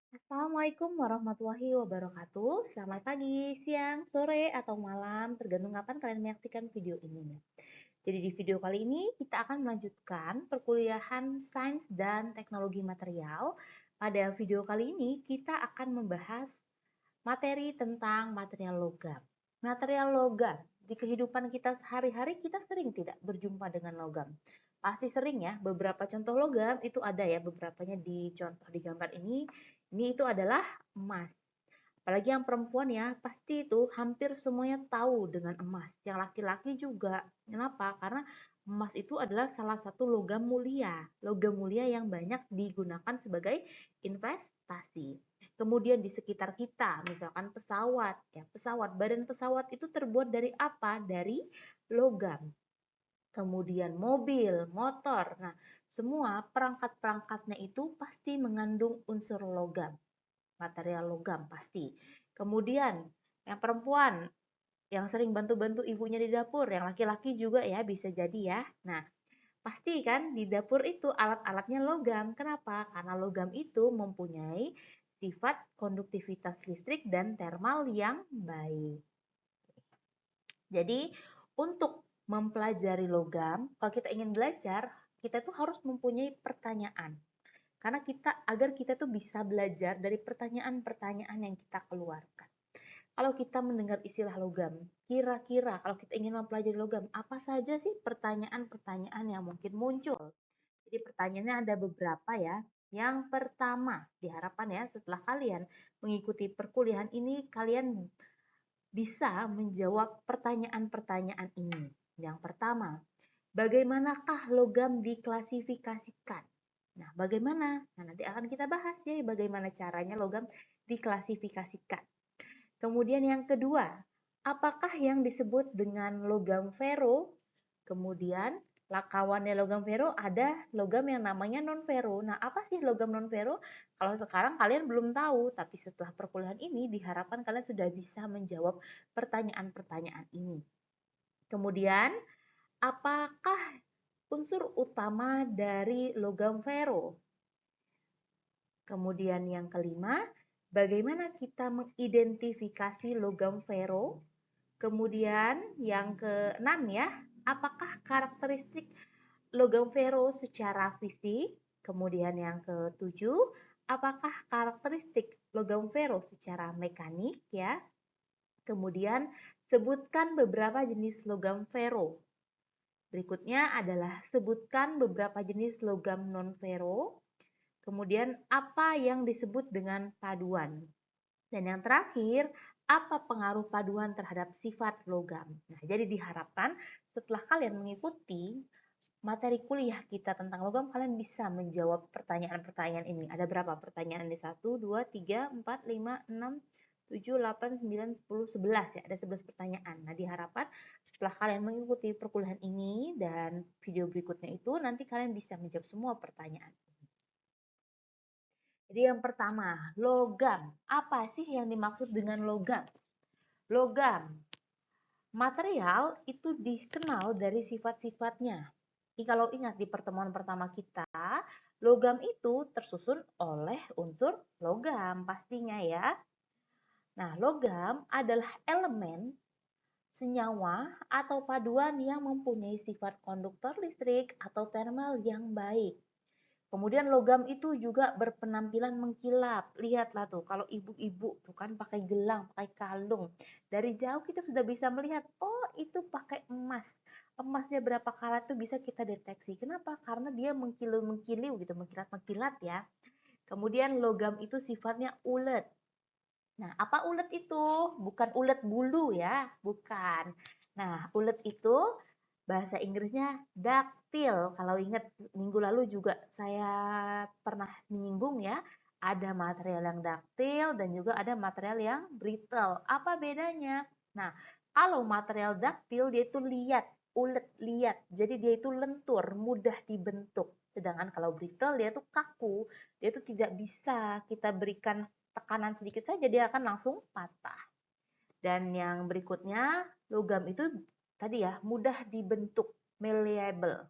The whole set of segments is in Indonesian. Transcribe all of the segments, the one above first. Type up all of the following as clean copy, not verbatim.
Assalamualaikum warahmatullahi wabarakatuh. Selamat pagi, siang, sore, atau malam, tergantung kapan kalian menyaksikan video ini. Jadi di video kali ini kita akan melanjutkan perkuliahan Sains dan Teknologi Material. Pada video kali ini kita akan membahas materi tentang material logam. Material logam, di kehidupan kita sehari-hari kita sering tidak berjumpa dengan logam. Pasti sering ya, beberapa contoh logam itu ada ya, beberapanya di contoh di gambar ini. Ini itu adalah emas. Apalagi yang perempuan ya, pasti itu hampir semuanya tahu dengan emas. Yang laki-laki juga. Kenapa? Karena emas itu adalah salah satu logam mulia. Logam mulia yang banyak digunakan sebagai investasi. Kemudian di sekitar kita, misalkan pesawat, ya pesawat, badan pesawat itu terbuat dari apa? Dari logam. Kemudian mobil, motor. Nah, semua perangkat-perangkatnya itu pasti mengandung unsur logam, material logam pasti. Kemudian yang perempuan yang sering bantu-bantu ibunya di dapur, yang laki-laki juga ya bisa jadi ya. Nah, pasti kan di dapur itu alat-alatnya logam. Kenapa? Karena logam itu mempunyai sifat konduktivitas listrik dan termal yang baik. Jadi, untuk mempelajari logam, kalau kita ingin belajar, kita tuh harus mempunyai pertanyaan. Karena agar kita tuh bisa belajar dari pertanyaan-pertanyaan yang kita keluarkan. Kalau kita mendengar istilah logam, kira-kira kalau kita ingin mempelajari logam, apa saja sih pertanyaan-pertanyaan yang mungkin muncul? Jadi pertanyaannya ada beberapa ya. Yang pertama, diharapkan ya setelah kalian mengikuti perkuliahan ini, kalian bisa menjawab pertanyaan-pertanyaan ini. Yang pertama, bagaimanakah logam diklasifikasikan? Nah, bagaimana? Nah, nanti akan kita bahas ya bagaimana caranya logam diklasifikasikan. Kemudian yang kedua, apakah yang disebut dengan logam fero? Kemudian kawannya logam fero ada logam yang namanya non fero. Nah, apa sih logam non fero? Kalau sekarang kalian belum tahu, tapi setelah perkuliahan ini diharapkan kalian sudah bisa menjawab pertanyaan-pertanyaan ini. Kemudian, apakah unsur utama dari logam fero? Kemudian yang kelima, bagaimana kita mengidentifikasi logam fero? Kemudian yang keenam ya, apakah karakteristik logam fero secara fisik? Kemudian yang ketujuh, apakah karakteristik logam fero secara mekanik ya? Kemudian sebutkan beberapa jenis logam fero. Berikutnya adalah sebutkan beberapa jenis logam non-fero. Kemudian apa yang disebut dengan paduan. Dan yang terakhir, apa pengaruh paduan terhadap sifat logam. Nah, jadi diharapkan setelah kalian mengikuti materi kuliah kita tentang logam, kalian bisa menjawab pertanyaan-pertanyaan ini. Ada berapa pertanyaan? Di 1, 2, 3, 4, 5, 6, 7, 8, 9, 10, 11 ya. Ada 11 pertanyaan. Nah, diharapkan setelah kalian mengikuti perkuliahan ini dan video berikutnya itu, nanti kalian bisa menjawab semua pertanyaan. Jadi yang pertama, logam. Apa sih yang dimaksud dengan logam? Logam, material itu dikenal dari sifat-sifatnya. Jadi kalau ingat di pertemuan pertama kita, logam itu tersusun oleh unsur logam pastinya ya. Nah, logam adalah elemen, senyawa, atau paduan yang mempunyai sifat konduktor listrik atau termal yang baik. Kemudian logam itu juga berpenampilan mengkilap. Lihatlah tuh, kalau ibu-ibu tuh kan pakai gelang, pakai kalung. Dari jauh kita sudah bisa melihat, oh itu pakai emas. Emasnya berapa karat tuh bisa kita deteksi. Kenapa? Karena dia mengkilau-mengkiliu gitu, mengkilat-mengkilat ya. Kemudian logam itu sifatnya ulet. Nah, apa ulet itu? Bukan ulet bulu ya, bukan. Nah, ulet itu bahasa Inggrisnya daktil. Kalau ingat minggu lalu juga saya pernah menyinggung ya, ada material yang daktil dan juga ada material yang brittle. Apa bedanya? Nah, kalau material daktil dia itu liat, ulet liat. Jadi dia itu lentur, mudah dibentuk. Sedangkan kalau brittle dia itu kaku, dia itu tidak bisa kita berikan tekanan sedikit saja dia akan langsung patah. Dan yang berikutnya, logam itu tadi ya mudah dibentuk, malleable.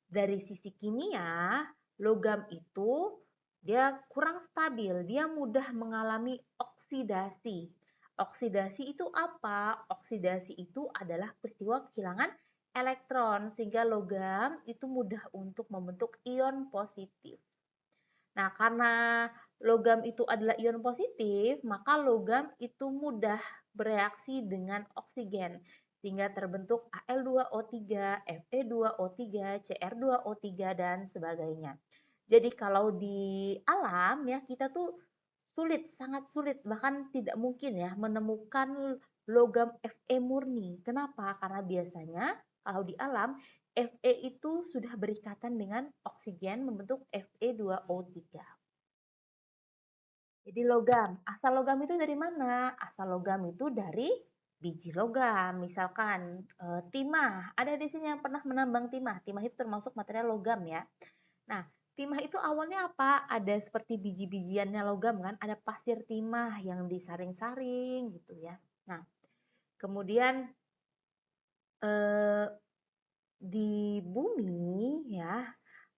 Dari sisi kimia, logam itu Dia kurang stabil, dia mudah mengalami oksidasi. Oksidasi itu apa? Oksidasi itu adalah peristiwa kehilangan elektron, sehingga logam itu mudah untuk membentuk ion positif. Nah, karena logam itu adalah ion positif, maka logam itu mudah bereaksi dengan oksigen, sehingga terbentuk Al2O3, Fe2O3, Cr2O3, dan sebagainya. Jadi kalau di alam ya kita tuh sulit, sangat sulit, bahkan tidak mungkin ya menemukan logam Fe murni. Kenapa? Karena biasanya kalau di alam Fe itu sudah berikatan dengan oksigen membentuk Fe2O3. Jadi logam, asal logam itu dari mana? Asal logam itu dari biji logam. Misalkan timah, ada di sini yang pernah menambang timah. Timah itu termasuk material logam ya. Nah, timah itu awalnya apa? Ada seperti biji-bijiannya logam kan, ada pasir timah yang disaring-saring gitu ya. Nah, kemudian eh, di bumi ya,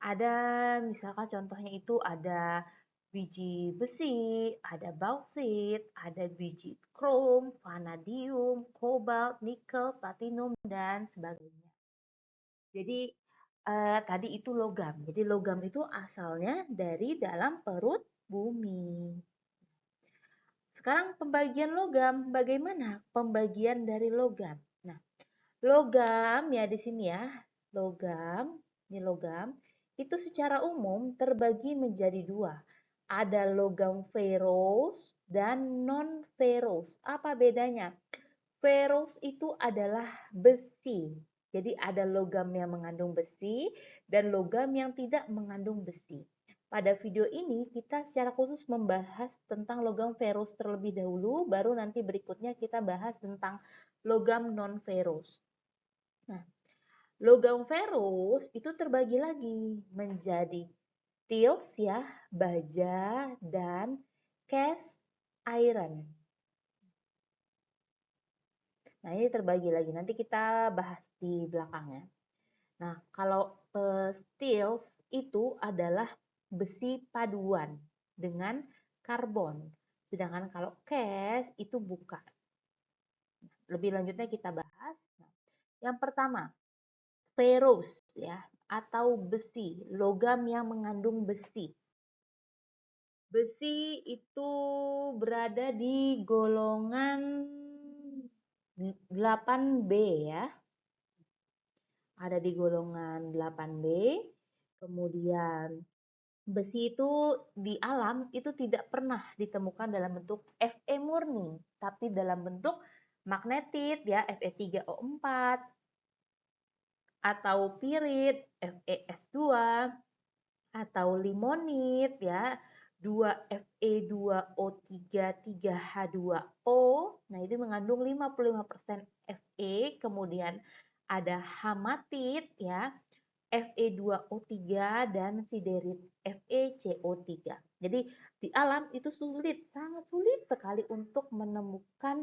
ada misalkan contohnya itu ada biji besi, ada bauksit, ada biji krom, vanadium, kobalt, nikel, platinum, dan sebagainya. Jadi tadi itu logam. Jadi logam itu asalnya dari dalam perut bumi. Sekarang pembagian logam, bagaimana pembagian dari logam? Nah, logam ya di sini ya, logam, ini logam, itu secara umum terbagi menjadi dua. Ada logam ferrous dan non-ferrous. Apa bedanya? Ferrous itu adalah besi. Jadi ada logam yang mengandung besi dan logam yang tidak mengandung besi. Pada video ini kita secara khusus membahas tentang logam ferrous terlebih dahulu, baru nanti berikutnya kita bahas tentang logam non-ferrous. Nah, logam ferrous itu terbagi lagi menjadi tilts ya, baja, dan cast iron. Nah, ini terbagi lagi. Nanti kita bahas di belakangnya. Nah, kalau steel itu adalah besi paduan dengan karbon. Sedangkan kalau cast itu bukan. Lebih lanjutnya kita bahas. Nah, yang pertama, ferrous ya, atau besi, logam yang mengandung besi. Besi itu berada di golongan 8B ya. Ada di golongan 8B. Kemudian besi itu di alam itu tidak pernah ditemukan dalam bentuk Fe murni, tapi dalam bentuk magnetit ya, Fe3O4 atau pirit, FeS2 atau limonit ya, 2Fe2O3 3H2O. Nah, itu mengandung 55% Fe, kemudian ada hamatit ya, Fe2O3 dan siderit FeCO3. Jadi di alam itu sulit, sangat sulit sekali untuk menemukan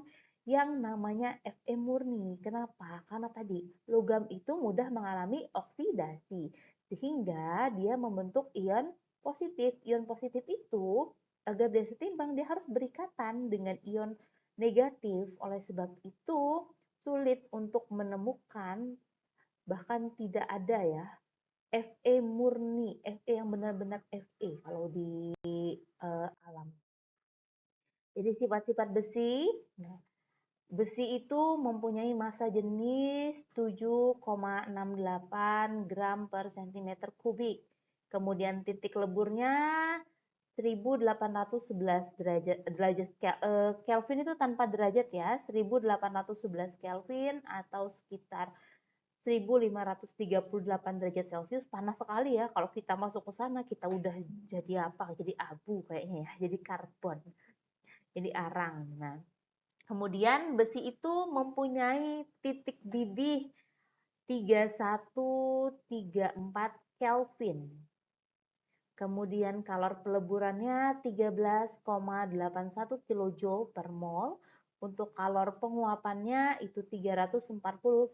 yang namanya Fe murni. Kenapa? Karena tadi logam itu mudah mengalami oksidasi sehingga dia membentuk ion positif. Ion positif itu agar dia setimbang dia harus berikatan dengan ion negatif. Oleh sebab itu sulit untuk menemukan, bahkan tidak ada ya Fe murni, Fe yang benar-benar Fe kalau di alam. Jadi sifat-sifat besi, nah, besi itu mempunyai massa jenis 7,68 gram per cm kubik. Kemudian titik leburnya 1811 derajat Kelvin itu tanpa derajat ya, 1811 Kelvin atau sekitar 1538 derajat Celcius. Panas sekali ya, kalau kita masuk ke sana kita udah jadi apa? Jadi abu kayaknya ya, jadi karbon, jadi arang. Nah, kemudian besi itu mempunyai titik didih 3134 Kelvin. Kemudian kalor peleburannya 13,81 kJ per mol. Untuk kalor penguapannya itu 340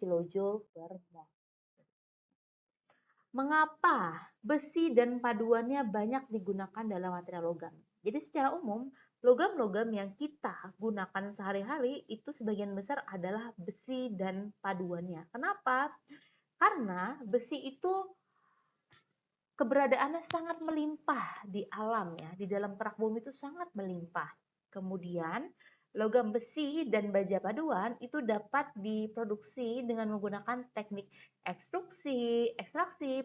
kJ per mol. Mengapa besi dan paduannya banyak digunakan dalam material logam? Jadi secara umum, logam-logam yang kita gunakan sehari-hari itu sebagian besar adalah besi dan paduannya. Kenapa? Karena besi itu keberadaannya sangat melimpah di alam ya, di dalam kerak bumi itu sangat melimpah. Kemudian logam besi dan baja paduan itu dapat diproduksi dengan menggunakan teknik ekstraksi,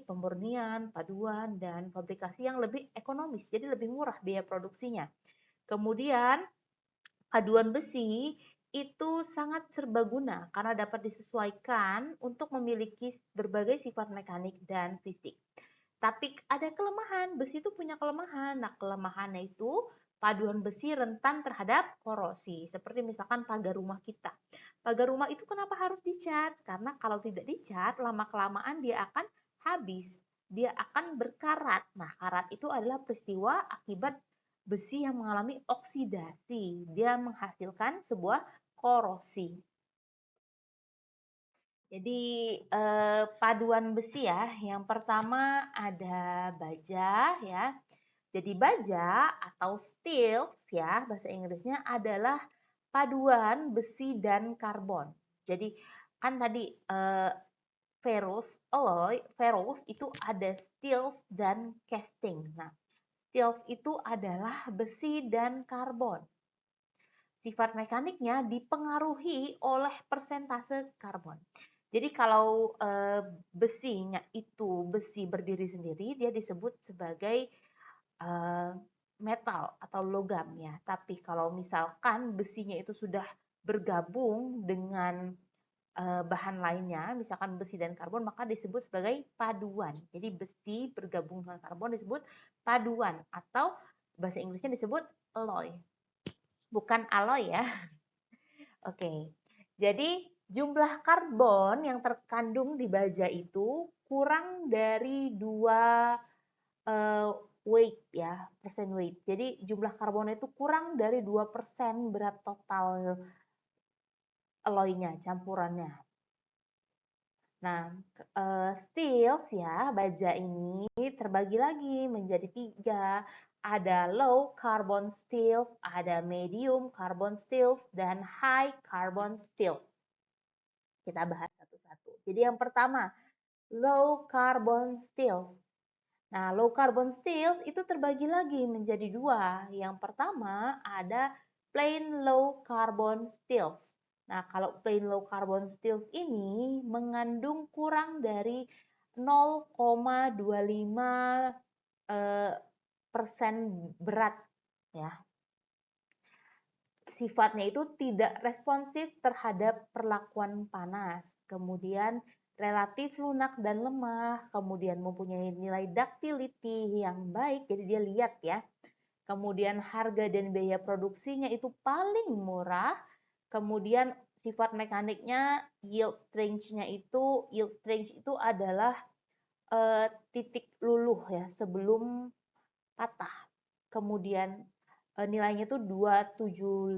pemurnian, paduan, dan fabrikasi yang lebih ekonomis, jadi lebih murah biaya produksinya. Kemudian paduan besi itu sangat serbaguna karena dapat disesuaikan untuk memiliki berbagai sifat mekanik dan fisik. Tapi ada kelemahan, besi itu punya kelemahan. Nah, kelemahannya itu paduan besi rentan terhadap korosi. Seperti misalkan pagar rumah kita. Pagar rumah itu kenapa harus dicat? Karena kalau tidak dicat, lama-kelamaan dia akan habis. Dia akan berkarat. Nah, karat itu adalah peristiwa akibat besi yang mengalami oksidasi. Dia menghasilkan sebuah korosi. Jadi paduan besi ya. Yang pertama ada baja ya. Jadi baja atau steel ya bahasa Inggrisnya adalah paduan besi dan karbon. Jadi kan tadi ferrous alloy, ferrous itu ada steel dan casting. Nah, steel itu adalah besi dan karbon. Sifat mekaniknya dipengaruhi oleh persentase karbon. Jadi kalau besinya itu besi berdiri sendiri, dia disebut sebagai metal atau logam ya. Tapi kalau misalkan besinya itu sudah bergabung dengan bahan lainnya, misalkan besi dan karbon, maka disebut sebagai paduan. Jadi besi bergabung dengan karbon disebut paduan atau bahasa Inggrisnya disebut alloy. Bukan alloy ya. Oke. Jadi jumlah karbon yang terkandung di baja itu kurang dari 2 weight ya, persen weight. Jadi jumlah karbon itu kurang dari 2% berat total alloy-nya, campurannya. Nah, steel ya, baja ini terbagi lagi menjadi 3. Ada low carbon steel, ada medium carbon steel, dan high carbon steel. Kita bahas satu-satu. Jadi yang pertama, low carbon steel. Nah, low carbon steel itu terbagi lagi menjadi 2. Yang pertama ada plain low carbon steel. Nah, kalau plain low carbon steel ini mengandung kurang dari 0,25 persen berat ya. Sifatnya itu tidak responsif terhadap perlakuan panas. Kemudian relatif lunak dan lemah, kemudian mempunyai nilai ductility yang baik, jadi dia lihat ya. Kemudian harga dan biaya produksinya itu paling murah. Kemudian sifat mekaniknya yield strength itu adalah titik luluh ya sebelum patah. Kemudian nilainya itu 275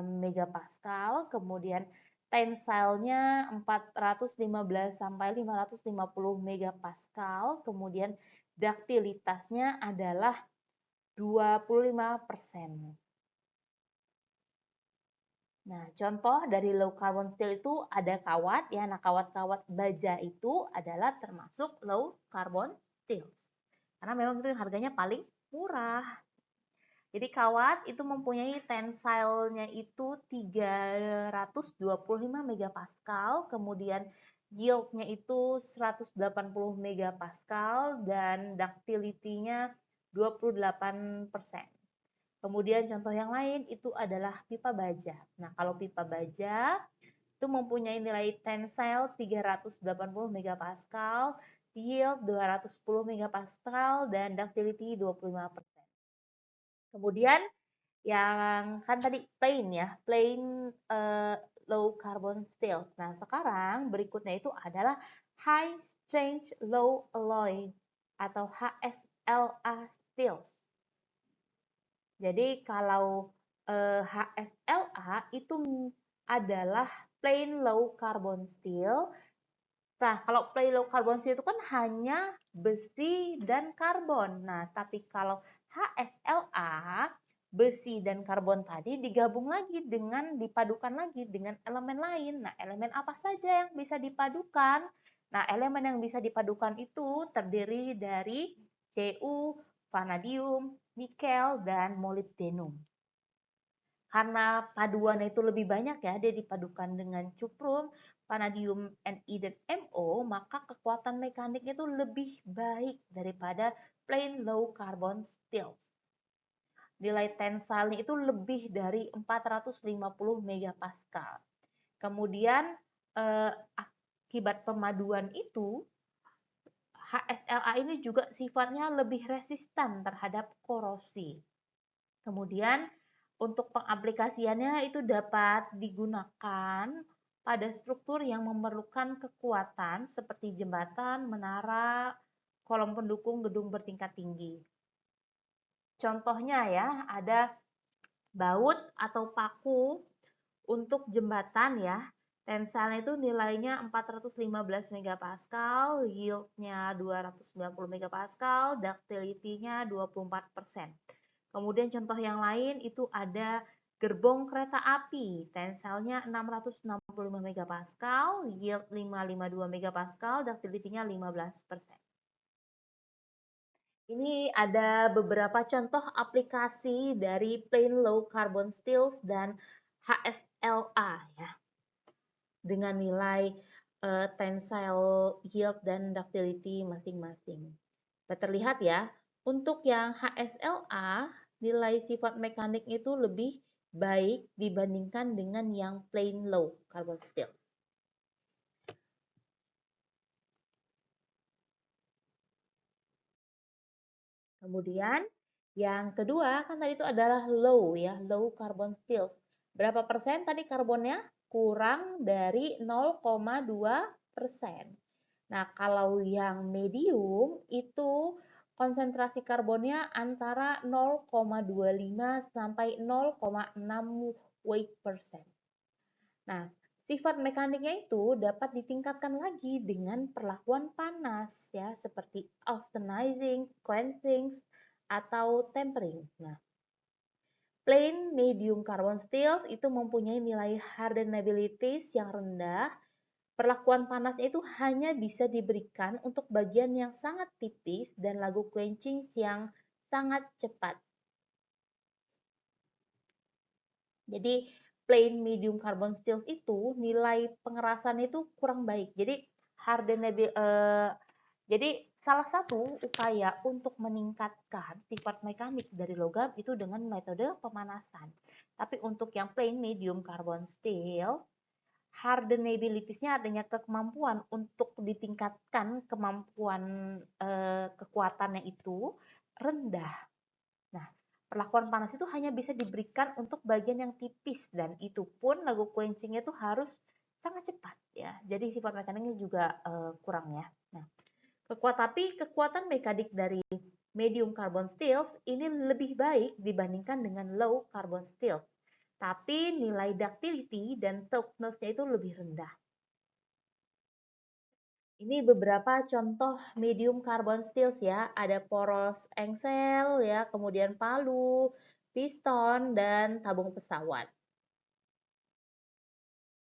megapascal, kemudian tensile-nya 415 sampai 550 megapascal, kemudian duktilitasnya adalah 25%. Nah, contoh dari low carbon steel itu ada kawat ya. Nah, kawat-kawat baja itu adalah termasuk low carbon steel. Karena memang itu harganya paling murah. Jadi kawat itu mempunyai tensile-nya itu 325 megapascal, kemudian yield-nya itu 180 megapascal dan ductility-nya 28%. Kemudian contoh yang lain itu adalah pipa baja. Nah, kalau pipa baja itu mempunyai nilai tensile 380 megapascal, yield 210 megapascal dan ductility 25%. Kemudian yang kan tadi plain ya, plain low carbon steel. Nah, sekarang berikutnya itu adalah high strength low alloy atau HSLA steel. Jadi kalau HSLA itu adalah plain low carbon steel Nah, kalau plain low carbon steel itu kan hanya besi dan karbon. Nah, tapi kalau HSLA, besi dan karbon tadi digabung lagi dengan dipadukan lagi dengan elemen lain. Nah, elemen apa saja yang bisa dipadukan? Nah, elemen yang bisa dipadukan itu terdiri dari Cu, vanadium, nikel, dan molybdenum. Karena paduannya itu lebih banyak ya, dia dipadukan dengan cuprum, vanadium, Ni, dan Mo, maka kekuatan mekaniknya itu lebih baik daripada plain low carbon steel. Nilai tensilnya itu lebih dari 450 megapascal. Kemudian akibat pemaduan itu, HSLA ini juga sifatnya lebih resisten terhadap korosi. Kemudian untuk pengaplikasiannya itu dapat digunakan pada struktur yang memerlukan kekuatan seperti jembatan, menara, kolom pendukung gedung bertingkat tinggi. Contohnya ya, ada baut atau paku untuk jembatan ya. Tensilnya itu nilainya 415 megapascal, yieldnya 290 megapascal, ductility-nya 24%. Kemudian contoh yang lain itu ada gerbong kereta api, tensilnya 665 megapascal, yield 552 megapascal, ductility-nya 15%. Ini ada beberapa contoh aplikasi dari plain low carbon steel dan HSLA ya, dengan nilai tensile yield dan ductility masing-masing. Terlihat ya, untuk yang HSLA, nilai sifat mekanik itu lebih baik dibandingkan dengan yang plain low carbon steel. Kemudian yang kedua kan tadi itu adalah low ya, low carbon steel. Berapa persen tadi karbonnya? Kurang dari 0,2%. Nah, kalau yang medium itu konsentrasi karbonnya antara 0,25 sampai 0,6 weight persen. Nah, sifat mekaniknya itu dapat ditingkatkan lagi dengan perlakuan panas ya, seperti austenizing, quenching, atau tempering. Nah, plain medium carbon steel itu mempunyai nilai hardenability yang rendah. Perlakuan panasnya itu hanya bisa diberikan untuk bagian yang sangat tipis dan lagu quenching yang sangat cepat. Jadi plain medium carbon steel itu nilai pengerasan itu kurang baik. Jadi jadi salah satu upaya untuk meningkatkan sifat mekanik dari logam itu dengan metode pemanasan. Tapi untuk yang plain medium carbon steel, hardenability-nya adanya kemampuan untuk ditingkatkan kemampuan kekuatannya itu rendah. Nah, perlakuan panas itu hanya bisa diberikan untuk bagian yang tipis dan itu pun lagu quenching-nya itu harus sangat cepat ya. Jadi sifat mekaniknya juga kurang ya. Nah, kekuatan mekanik dari medium carbon steel ini lebih baik dibandingkan dengan low carbon steel. Tapi nilai ductility dan toughness-nya itu lebih rendah. Ini beberapa contoh medium carbon steel ya, ada poros engsel ya, kemudian palu, piston, dan tabung pesawat.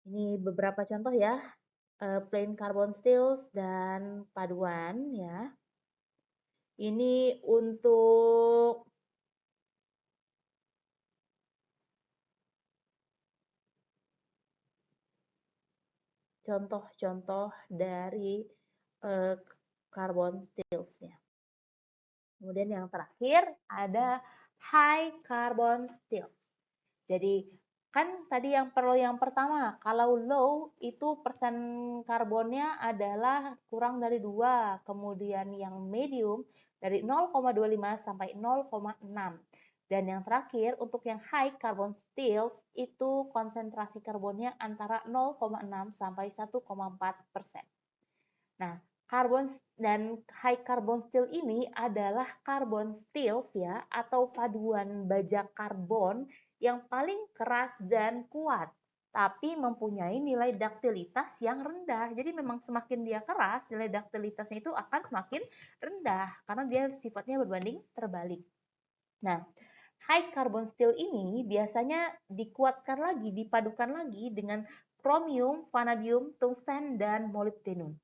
Ini beberapa contoh ya, plain carbon steel dan paduan ya. Ini untuk contoh-contoh dari carbon steels-nya. Kemudian yang terakhir ada high carbon steel. Jadi kan tadi yang pertama, kalau low itu persen karbonnya adalah kurang dari 2, kemudian yang medium dari 0,25 sampai 0,6. Dan yang terakhir untuk yang high carbon steel itu konsentrasi karbonnya antara 0,6 sampai 1,4%. Nah, karbon dan high carbon steel ini adalah carbon steel ya atau paduan baja karbon yang paling keras dan kuat. tapi mempunyai nilai duktilitas yang rendah. Jadi memang semakin dia keras, nilai duktilitasnya itu akan semakin rendah karena dia sifatnya berbanding terbalik. Nah, high carbon steel ini biasanya dikuatkan lagi, dipadukan lagi dengan kromium, vanadium, tungsten, dan molybdenum.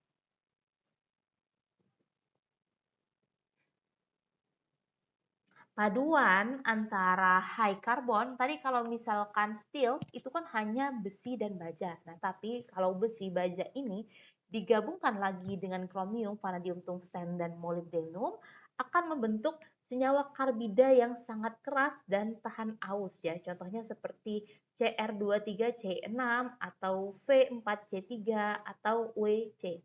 Paduan antara high carbon, tadi kalau misalkan steel itu kan hanya besi dan baja. Nah, tapi kalau besi baja ini digabungkan lagi dengan kromium, vanadium, tungsten, dan molybdenum akan membentuk senyawa karbida yang sangat keras dan tahan aus ya. Contohnya seperti Cr23C6 atau V4C3 atau WC.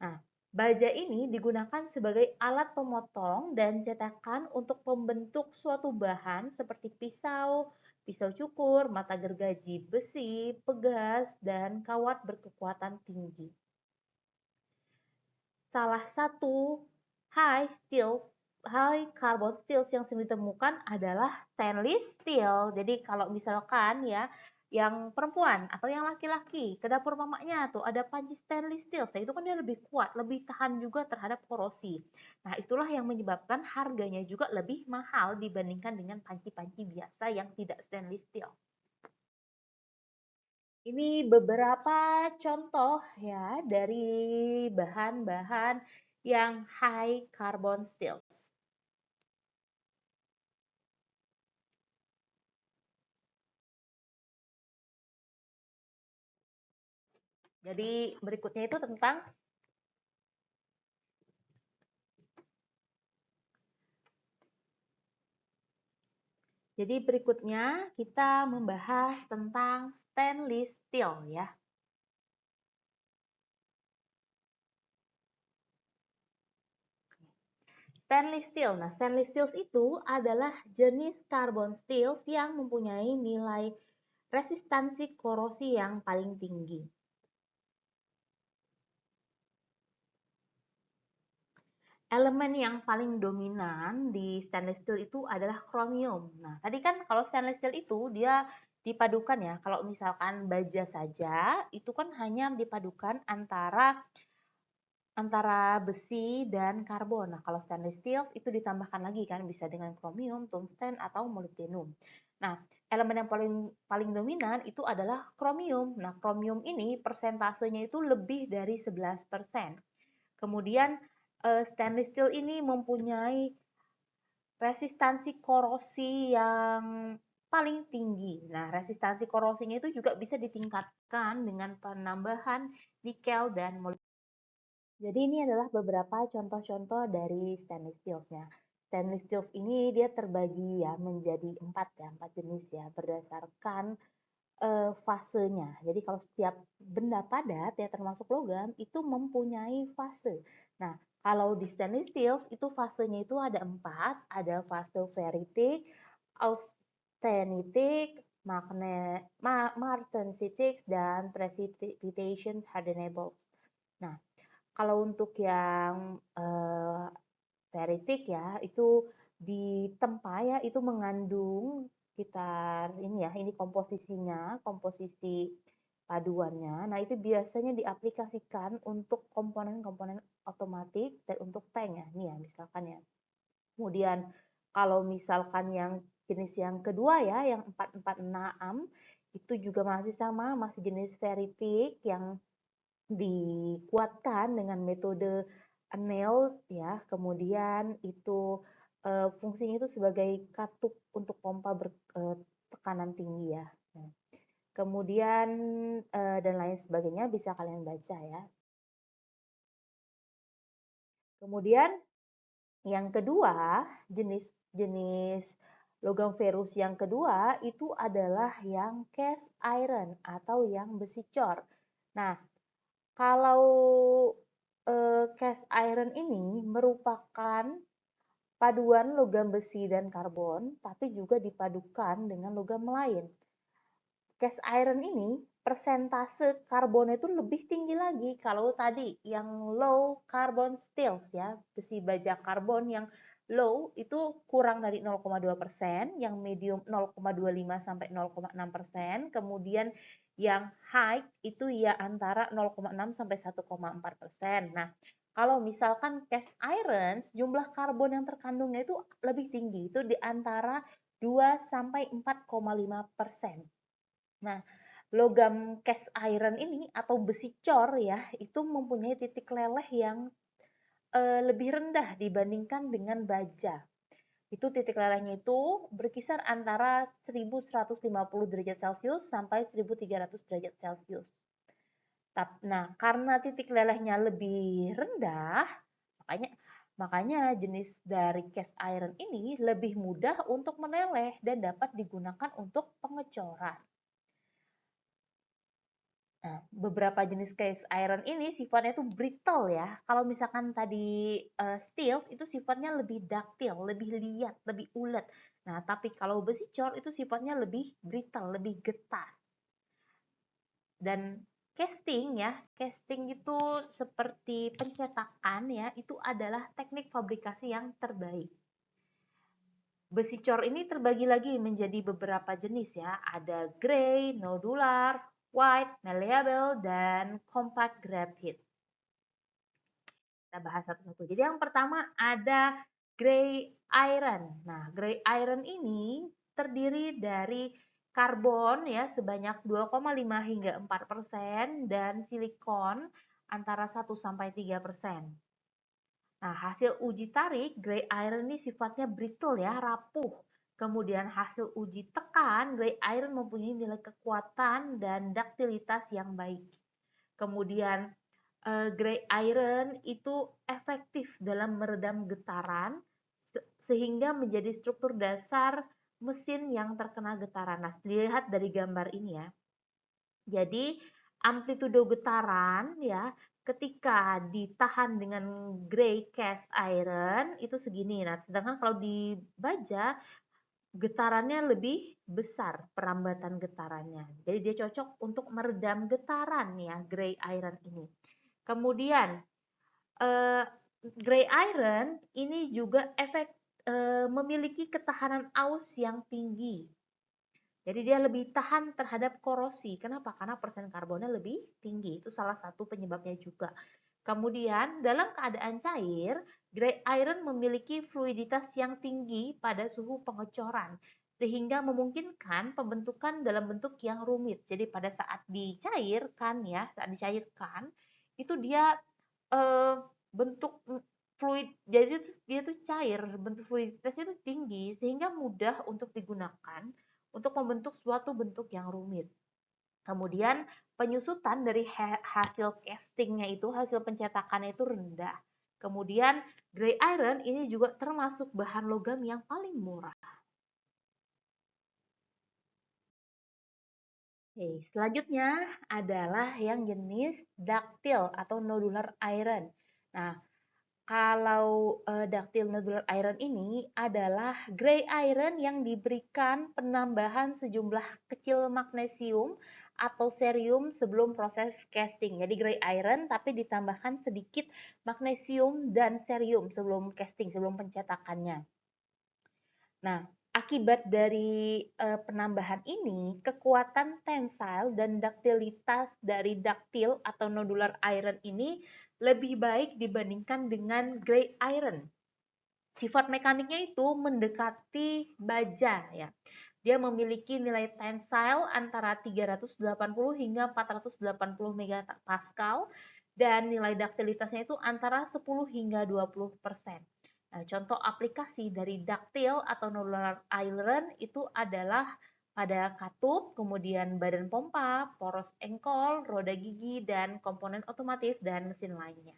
Nah, baja ini digunakan sebagai alat pemotong dan cetakan untuk membentuk suatu bahan seperti pisau, pisau cukur, mata gergaji besi, pegas, dan kawat berkekuatan tinggi. Salah satu high carbon steel yang sering ditemukan adalah stainless steel. Jadi kalau misalkan ya yang perempuan atau yang laki-laki ke dapur mamanya tuh ada panci stainless steel, nah itu kan dia lebih kuat, lebih tahan juga terhadap korosi. Nah itulah yang menyebabkan harganya juga lebih mahal dibandingkan dengan panci-panci biasa yang tidak stainless steel. Ini beberapa contoh ya dari bahan-bahan yang high carbon steel. Jadi berikutnya itu tentang kita membahas tentang stainless steel ya. Stainless steel. Nah, stainless steel itu adalah jenis carbon steel yang mempunyai nilai resistansi korosi yang paling tinggi. Elemen yang paling dominan di stainless steel itu adalah kromium. Nah, tadi kan kalau stainless steel itu dia dipadukan ya. Kalau misalkan baja saja, itu kan hanya dipadukan antara besi dan karbon. Nah, kalau stainless steel itu ditambahkan lagi kan bisa dengan kromium, tungsten atau molybdenum. Nah, elemen yang paling dominan itu adalah kromium. Nah, kromium ini persentasenya itu lebih dari 11%. Kemudian stainless steel ini mempunyai resistansi korosi yang paling tinggi. Nah, resistansi korosinya itu juga bisa ditingkatkan dengan penambahan nikel dan molybdenum. Jadi ini adalah beberapa contoh-contoh dari stainless steel-nya. Stainless steel ini dia terbagi ya menjadi empat jenis ya berdasarkan fasenya. Jadi kalau setiap benda padat ya termasuk logam itu mempunyai fase. Nah, kalau di stainless steel itu fasenya itu ada 4, ada fase ferritic, austenitic, martensitic, dan precipitation hardenables. Nah, kalau untuk yang ferritic ya itu di tempa ya itu mengandung sekitar ini ya ini komposisi paduannya. Nah itu biasanya diaplikasikan untuk komponen-komponen otomatis dan untuk tank ya ini ya misalkan ya. Kemudian kalau misalkan yang jenis yang kedua ya yang 446 itu juga masih sama masih jenis ferritic yang dikuatkan dengan metode annealed ya. Kemudian itu fungsinya itu sebagai katup untuk pompa bertekanan tinggi ya. Nah, kemudian dan lain sebagainya bisa kalian baca ya. Kemudian yang kedua, jenis logam ferus yang kedua itu adalah yang cast iron atau yang besi cor. Nah, kalau cast iron ini merupakan paduan logam besi dan karbon, tapi juga dipadukan dengan logam lain. Cast iron ini persentase karbonnya itu lebih tinggi lagi kalau tadi yang low carbon steels ya, besi baja karbon yang low itu kurang dari 0,2%, yang medium 0,25 sampai 0,6%, kemudian yang high itu ya antara 0,6 sampai 1,4%. Nah, kalau misalkan cast iron, jumlah karbon yang terkandungnya itu lebih tinggi, itu di antara 2 sampai 4,5%. Nah, logam cast iron ini atau besi cor ya, itu mempunyai titik leleh yang lebih rendah dibandingkan dengan baja. Itu titik lelehnya itu berkisar antara 1150 derajat Celcius sampai 1300 derajat Celcius. Nah, karena titik lelehnya lebih rendah, makanya jenis dari cast iron ini lebih mudah untuk meleleh dan dapat digunakan untuk pengecoran. Nah, beberapa jenis cast iron ini sifatnya itu brittle ya. Kalau misalkan tadi steel itu sifatnya lebih ductile, lebih liat, lebih ulet. Nah, tapi kalau besi cor itu sifatnya lebih brittle, lebih getas. Dan casting ya, casting itu seperti pencetakan ya, itu adalah teknik fabrikasi yang terbaik. Besi cor ini terbagi lagi menjadi beberapa jenis ya. Ada gray, nodular, white, malleable, dan compact graphite. Kita bahas satu-satu. Jadi yang pertama ada gray iron. Nah, gray iron ini terdiri dari karbon ya sebanyak 2,5 hingga 4% dan silikon antara 1 sampai 3%. Nah, hasil uji tarik gray iron ini sifatnya brittle ya, rapuh. Kemudian hasil uji tekan, gray iron mempunyai nilai kekuatan dan duktilitas yang baik. Kemudian gray iron itu efektif dalam meredam getaran sehingga menjadi struktur dasar mesin yang terkena getaran. Nah, dilihat dari gambar ini ya. Jadi amplitudo getaran ya ketika ditahan dengan gray cast iron itu segini. Nah, sedangkan kalau di baja getarannya lebih besar, perambatan getarannya. Jadi dia cocok untuk meredam getaran ya, gray iron ini. Kemudian gray iron ini juga memiliki ketahanan aus yang tinggi. Jadi dia lebih tahan terhadap korosi. Kenapa? Karena persen karbonnya lebih tinggi. Itu salah satu penyebabnya juga. Kemudian dalam keadaan cair, gray iron memiliki fluiditas yang tinggi pada suhu pengecoran sehingga memungkinkan pembentukan dalam bentuk yang rumit. Jadi pada saat dicairkan ya, saat dicairkan itu dia bentuk fluid, jadi dia tuh cair, bentuk fluiditasnya itu tinggi sehingga mudah untuk digunakan untuk membentuk suatu bentuk yang rumit. Kemudian penyusutan dari hasil castingnya itu, hasil pencetakannya itu rendah. Kemudian gray iron ini juga termasuk bahan logam yang paling murah. Oke, selanjutnya adalah yang jenis ductile atau nodular iron. Nah, kalau ductile nodular iron ini adalah gray iron yang diberikan penambahan sejumlah kecil magnesium atau cerium sebelum proses casting. Jadi gray iron tapi ditambahkan sedikit magnesium dan cerium sebelum casting, sebelum pencetakannya. Nah, akibat dari penambahan ini, kekuatan tensile dan duktilitas dari ductile atau nodular iron ini lebih baik dibandingkan dengan gray iron. Sifat mekaniknya itu mendekati baja ya. Dia memiliki nilai tensile antara 380 hingga 480 megapascal dan nilai duktilitasnya itu antara 10 hingga 20%. Nah, contoh aplikasi dari ductile atau nodular iron itu adalah pada katup, kemudian badan pompa, poros engkol, roda gigi, dan komponen otomotif dan mesin lainnya.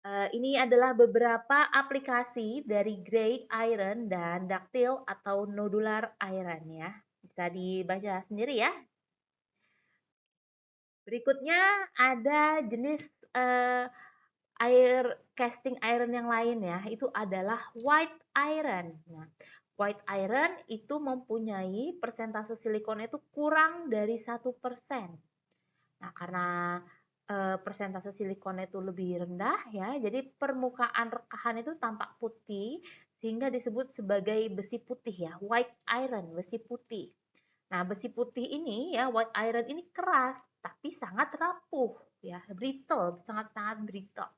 Ini adalah beberapa aplikasi dari gray iron dan ductile atau nodular iron ya. Bisa dibaca sendiri ya. Berikutnya ada jenis casting iron yang lain ya, itu adalah white iron. Nah, white iron itu mempunyai persentase silikonnya itu kurang dari 1%. Nah, karena persentase silikonnya itu lebih rendah ya. Jadi permukaan rekahan itu tampak putih sehingga disebut sebagai besi putih ya, white iron, besi putih. Nah, besi putih ini ya, white iron ini keras tapi sangat rapuh ya, brittle, sangat-sangat brittle.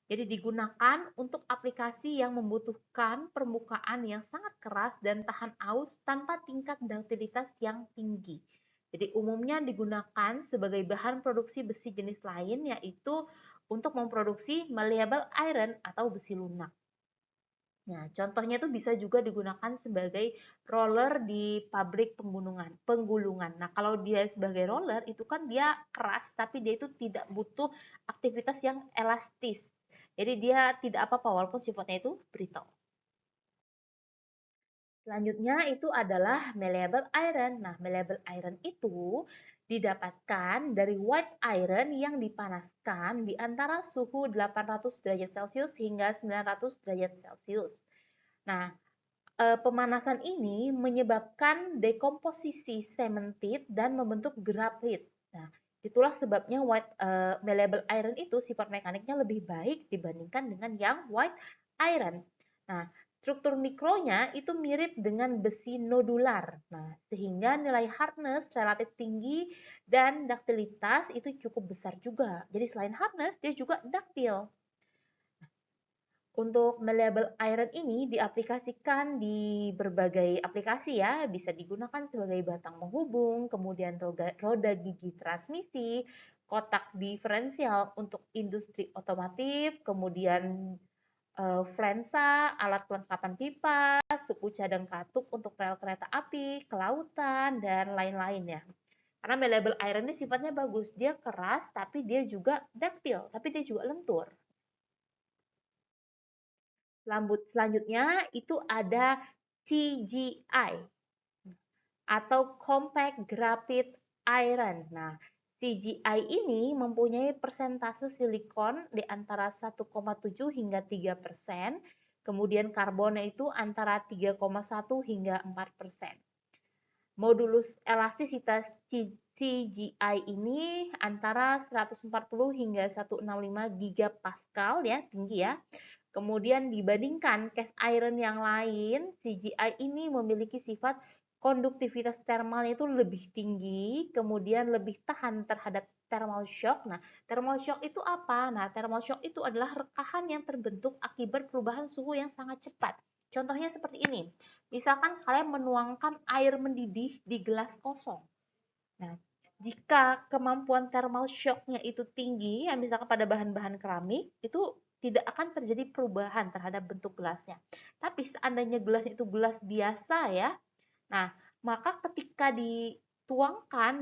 Jadi digunakan untuk aplikasi yang membutuhkan permukaan yang sangat keras dan tahan aus tanpa tingkat duktilitas yang tinggi. Jadi umumnya digunakan sebagai bahan produksi besi jenis lain, yaitu untuk memproduksi malleable iron atau besi lunak. Nah, contohnya itu bisa juga digunakan sebagai roller di pabrik penggulungan. Nah, kalau dia sebagai roller itu kan dia keras, tapi dia itu tidak butuh aktivitas yang elastis. Jadi dia tidak apa-apa walaupun sifatnya itu brittle. Selanjutnya itu adalah malleable iron. Nah, malleable iron itu didapatkan dari white iron yang dipanaskan di antara suhu 800 derajat Celcius hingga 900 derajat Celcius. Nah, pemanasan ini menyebabkan dekomposisi cementit dan membentuk graplit. Nah, itulah sebabnya malleable iron itu sifat mekaniknya lebih baik dibandingkan dengan yang white iron. Nah, struktur mikronya itu mirip dengan besi nodular. Nah, sehingga nilai hardness relatif tinggi dan duktilitas itu cukup besar juga. Jadi selain hardness, dia juga duktil. Untuk malleable iron ini diaplikasikan di berbagai aplikasi ya, bisa digunakan sebagai batang penghubung, kemudian roda gigi transmisi, kotak diferensial untuk industri otomotif, kemudian flensa, alat kelengkapan pipa, suku cadang katup untuk rel kereta api, kelautan, dan lain-lain ya. Karena malleable iron ini sifatnya bagus, dia keras tapi dia juga duktil, tapi dia juga lentur. Selanjutnya itu ada CGI atau Compact Graphite Iron. Nah, CGI ini mempunyai persentase silikon di antara 1,7 hingga 3%, kemudian karbonnya itu antara 3,1 hingga 4%. Modulus elastisitas CGI ini antara 140 hingga 165 gigapascal ya, tinggi ya. Kemudian dibandingkan cast iron yang lain, CGI ini memiliki sifat konduktivitas thermalnya itu lebih tinggi, kemudian lebih tahan terhadap thermal shock. Nah, thermal shock itu apa? Nah, thermal shock itu adalah rekahan yang terbentuk akibat perubahan suhu yang sangat cepat. Contohnya seperti ini. Misalkan kalian menuangkan air mendidih di gelas kosong. Nah, jika kemampuan thermal shock-nya itu tinggi, ya misalkan pada bahan-bahan keramik, itu tidak akan terjadi perubahan terhadap bentuk gelasnya. Tapi seandainya gelasnya itu gelas biasa ya, nah maka ketika dituangkan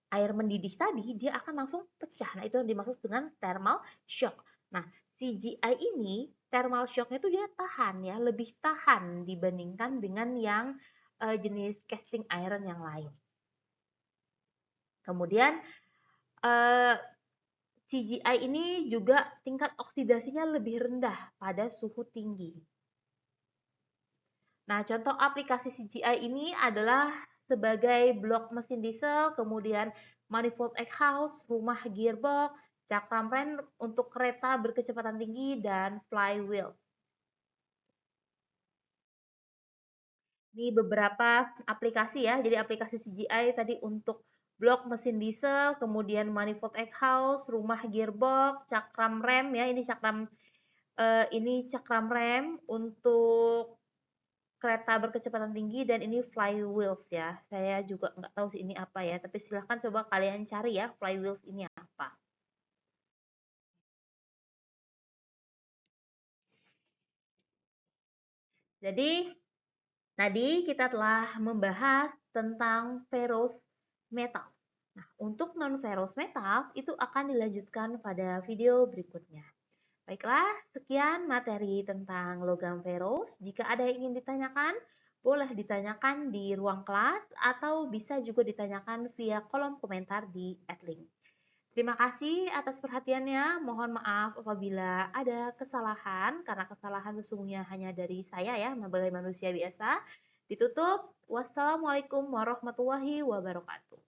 air mendidih tadi, dia akan langsung pecah. Nah, itu yang dimaksud dengan thermal shock. Nah, CGI ini thermal shock-nya itu dia tahan ya, lebih tahan dibandingkan dengan yang jenis casting iron yang lain. Kemudian CGI ini juga tingkat oksidasinya lebih rendah pada suhu tinggi. Nah, contoh aplikasi CGI ini adalah sebagai blok mesin diesel, kemudian manifold house, rumah gearbox, cakram rem untuk kereta berkecepatan tinggi, dan flywheel. Ini beberapa aplikasi ya, jadi aplikasi CGI tadi untuk blok mesin diesel, kemudian manifold house, rumah gearbox, cakram rem ya, ini cakram rem untuk kereta berkecepatan tinggi, dan ini flywheels ya. Saya juga nggak tahu sih ini apa ya, tapi silahkan coba kalian cari ya flywheels ini apa. Jadi tadi kita telah membahas tentang ferrous metal. Nah, untuk non-ferrous metal itu akan dilanjutkan pada video berikutnya. Baiklah, sekian materi tentang logam ferrous. Jika ada yang ingin ditanyakan, boleh ditanyakan di ruang kelas atau bisa juga ditanyakan via kolom komentar di @link. Terima kasih atas perhatiannya. Mohon maaf apabila ada kesalahan, karena kesalahan sesungguhnya hanya dari saya ya, sebagai manusia biasa. Ditutup. Wassalamualaikum warahmatullahi wabarakatuh.